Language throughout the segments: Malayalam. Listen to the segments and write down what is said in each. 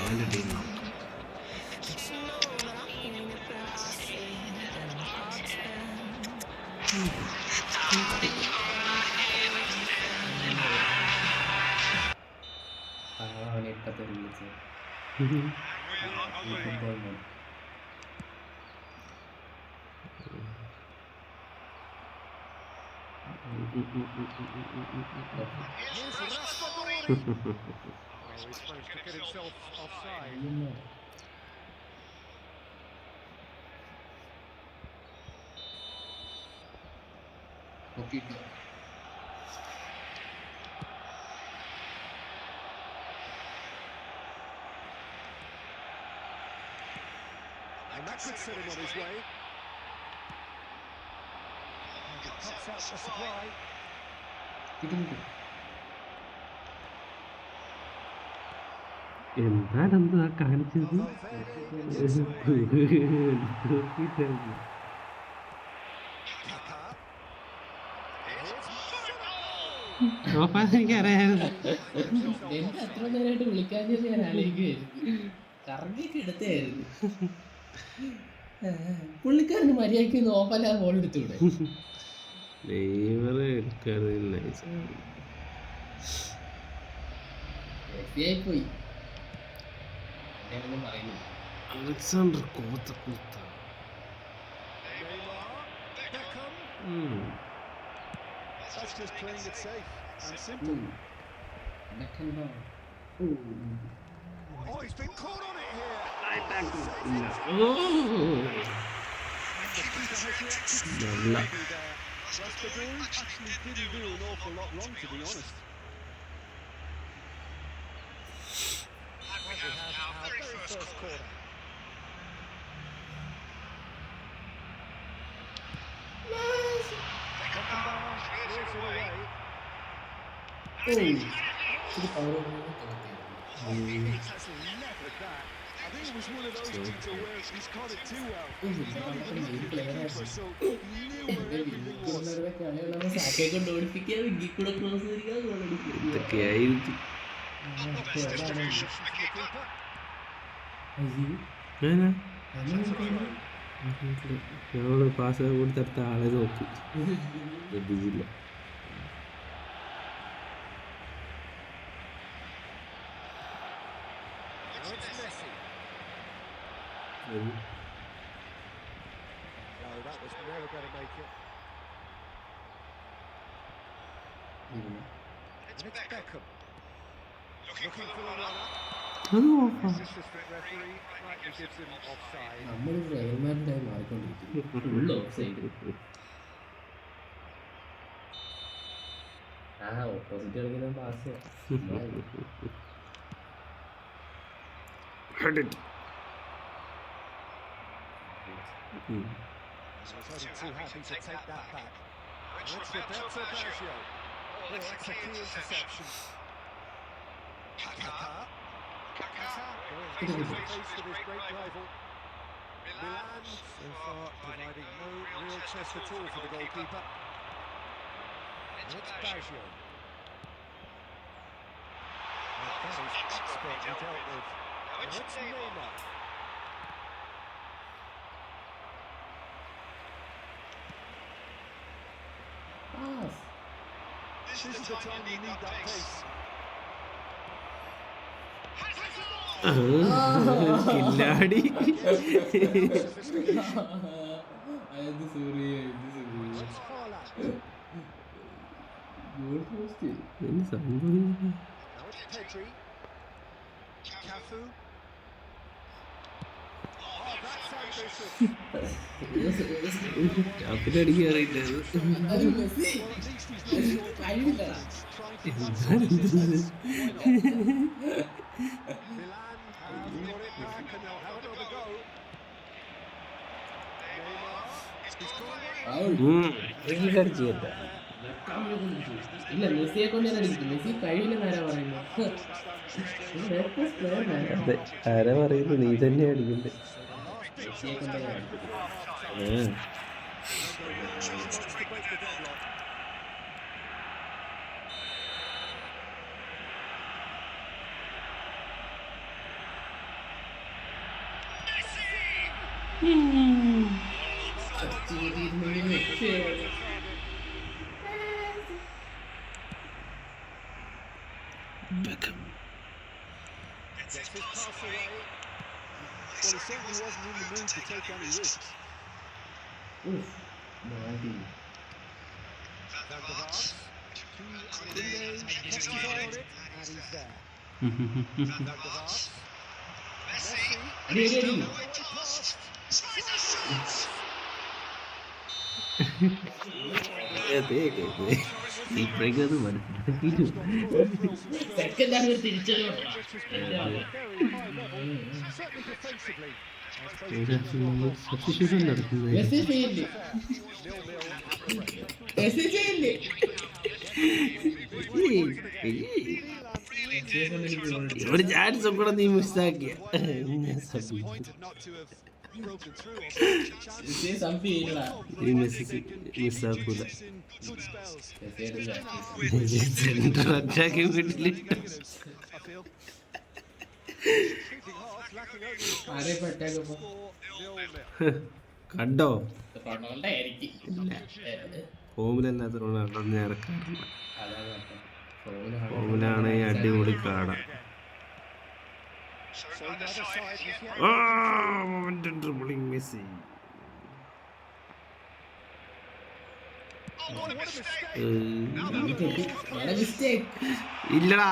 അവൻ്റെ ടീം അവനെ ഇപ്പത്തെ വിളിച്ചത് ഫുട്ബോൾ മോഡ്. നോക്കിയിട്ട് And that could set him on his way. And it cuts out the supply. എന്താണെന്താ കാണിച്ചത്? എനിക്കറിയായിരുന്നു. എന്നെ അത്ര നേരമായിട്ട് വിളിക്കാൻ ഞാൻ ആലോചിക്കുമായിരുന്നു. കറങ്ങിയൊക്കെ എടുത്തായിരുന്നു. പുള്ളിക്കാരന് മര്യാദയ്ക്ക് ഓഫല്ല ബോൾ എടുത്തൂടെ? പോയി Alexander കൂത്ത That's just playing it safe and simple. Oh, he's been caught on it here. Raspadori actually didn't do an awful lot wrong, to be honest. We have our very first corner. ഇതൊക്കെയായിരിക്കും. ഞങ്ങള് പാസ് കൊടുത്തടുത്ത ആളെ നോക്കി ശ്രദ്ധിച്ചില്ല. That was never going to make it. It's Beckham. Looking for the runner. അത് നോക്കാം. His assistant referee rightly gives him offside. നമ്മൾ റയൽമാരുടെ മാറിക്കൊണ്ടിരിക്കുന്നു. Full of side. ഓപ്പോസിറ്റ് കളിക്കുന്ന pass I was only too happy to take that back. And it's Roberto Baggio. Oh, that's a key interception. Kaká. Going face to face with his great rival. Milan so far providing no real chest at all for the goalkeeper. And it's Baggio. And that is expertly dealt with. And it's Neymar. This is the time you need that pace. കില്ലാടി. എന്ത് സംഭവിക്കുന്നു? Pedri. Cafu. Oh, that's ambitious. അപ്പിലടിക്ക് കയറിയിട്ടത്. Well, at least he's not trying to എന്താണ് Milan have got it back and they'll have another go. അടിച്ചു കേട്ട ഇല്ല മെസ്സിയെ കൊണ്ട് ഞാൻ അടിക്കും. മെസ്സി കഴിവില്ലെന്നാരാ പറയുന്നത്? അതെ ആരാ പറയുന്നു? നീ തന്നെ അടിക്കണ്ടേ. മെസ്സിയെ കൊണ്ട് ഞാൻ അടിക്കും. Gets his pass away. Well, he certainly wasn't in the mood to take any risks. മാടി. Van der Vaart to Koundé, kept his eye on it, and he's there. Van der Vaart. Messi. അടി അടി അടി. ഇപ്പോഴേക്കത് മനസ്സിലാക്കിയിട്ടു. സെക്കൻഡ് ആണ് തിരിച്ചത്. സബ്സ്റ്റിറ്റ്യൂഷൻ നടക്കുന്നത് മെസ്സി ചെയ്യില്ലേ? മെസ്സി ചെയ്യില്ലേ? ഒരു ചാൻസ് കൂടെ നീ മിസ്സാക്കിയ. ഈ മെസ്സി മിസ്സാക്കൂല. സെന്റർ അറ്റാക്കി വീട്ടിലിട്ടു. കണ്ടോ? ഫോമിലല്ലാത്ത റൊണാൾഡോ ഇറക്കാറില്ല. ഫോമിലാണ് ഈ അടിപൊളി കാണാം. മെസ്സി ഇല്ലടാ.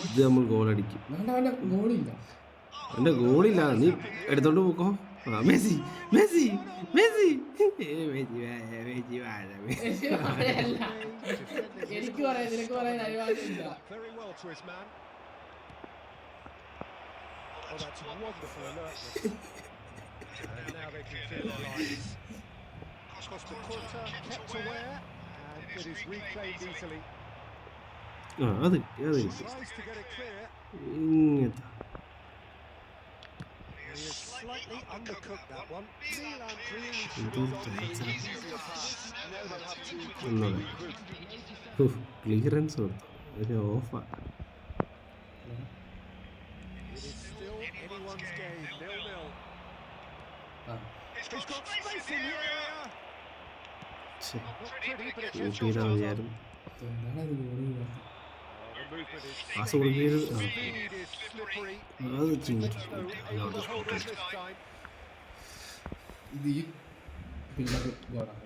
ഇത് നമ്മൾ ഗോളടിക്കും. എന്റെ ഗോളില്ല, നീ എടുത്തോണ്ട് പോക്കോ. മെസ്സി മെസ്സി മെസ്സി എനിക്ക് പറയാൻ നിനക്ക് പറയാൻ അനുവാദമില്ല. Oh, that's wonderful alertness. And now they can clear their lines. Costa Curta kept aware, and it is reclaimed easily. അത് Tries to get it clear. He has slightly undercooked that one. Milan clearly should have gone for the easier pass. Now they'll have to quickly regroup. Clearance കൊടുത്തു. ഓഫാ. It is still anyone's game, 0-0. He's got space in the area. Not pretty, but it gets കൂട്ടിയിടാൻ off. വിചാരം. The movement is പാസ് കൊടുക്കരുത്. speed is slippery. അത് ചെയ്തു. Able to hold it this time. ഇത് ഈ പിള്ളേർ ഗോളാണ്.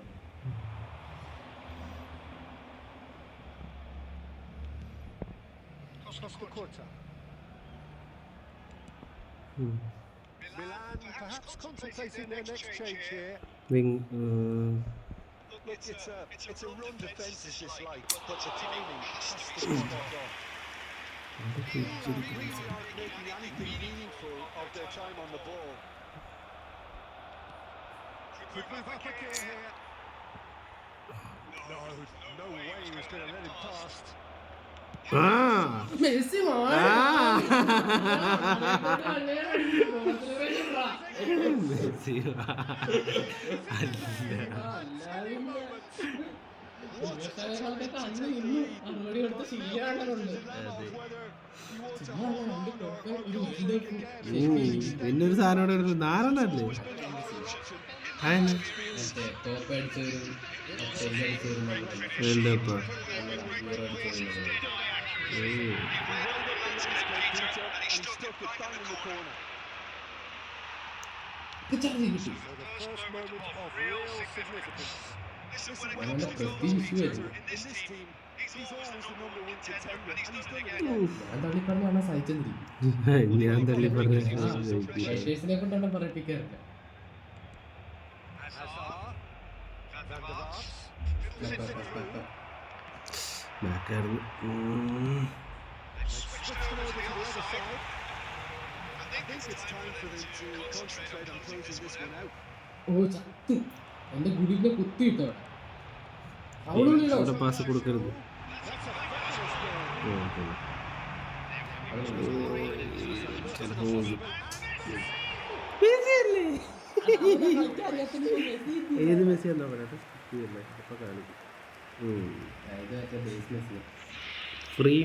Costa Curta. Milan perhaps contemplating their next change here. Look, it's a run defence is disliked, but the timing has to be spot on. Milan really aren't making anything meaningful of their time on the ball. Could move up again here. No way he was going to let him past. Messi പിന്നൊരു സാധനം നാലെണ്ണല്ലേ? വേൾഡ് കപ്പാ? ഞാൻ തള്ളി പറഞ്ഞു. കൊണ്ടാണ് പറയിപ്പിക്കാറില്ല. ബാക്കായിരുന്നു. think it's time for them to concentrate on closing this one out. ഓ ചത്ത് എന്റെ ഗുഡിനെ കുത്തിയിട്ടോ അവളുള്ളിലോ ഇവിടെ പാസ് കൊടുക്കരുത്. ചിലപ്പോ ഏത് മെസ്സി എന്നാ പറയട്ടെ ഇപ്പൊ കാണിക്കും. ഫ്രീ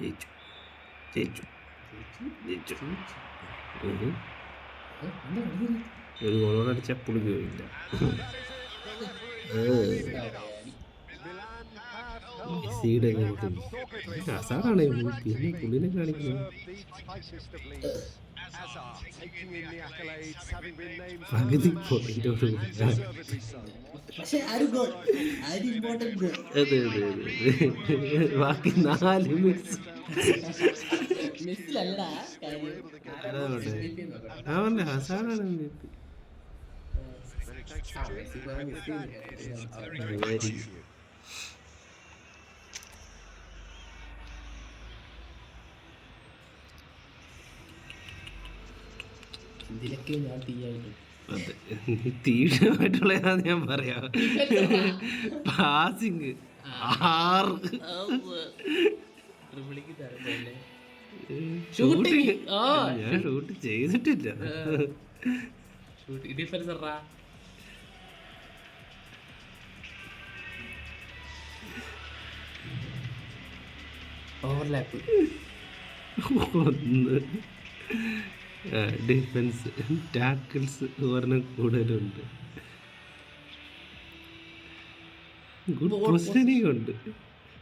ജയിച്ചു ജയിച്ചു ജയിച്ചു. ഒരു ഗോളോട് അടിച്ചാൽ പുളിക്കുകയില്ല. മെസ്സിയുടെ അസാറാണ് പിന്നെ പുള്ളിനെ കാണിക്കുന്നത്. പകുതി പോയിന്റോട് പക്ഷേ ഒരു ഗോൾ ഒരു ഇമ്പോർട്ടന്റ് ഗോൾ അതെ അതെ അതെ. ബാക്കി 4 മിനിറ്റ്സ് മെസ്സിലല്ലടാ അവന്റെ ഹസാറാണ്. ഇതിലൊക്കെ ഞാൻ തീയായിട്ട് അതെ തീവ്രമായിട്ടുള്ളതാന്ന് ഞാൻ പറയാം. പാസിങ് 6 ഷൂട്ടിങ് ഞാൻ ഷൂട്ട് ചെയ്തിട്ടില്ല. ഡിഫൻസറാ ഓവർലാപ്പ് 1 ഡിഫൻസ് ടാക്കിൾസ് ഒരെണ്ണം കൂടുതലുണ്ട്. ഗുഡ് പൊസിഷനിങ് ഉണ്ട്.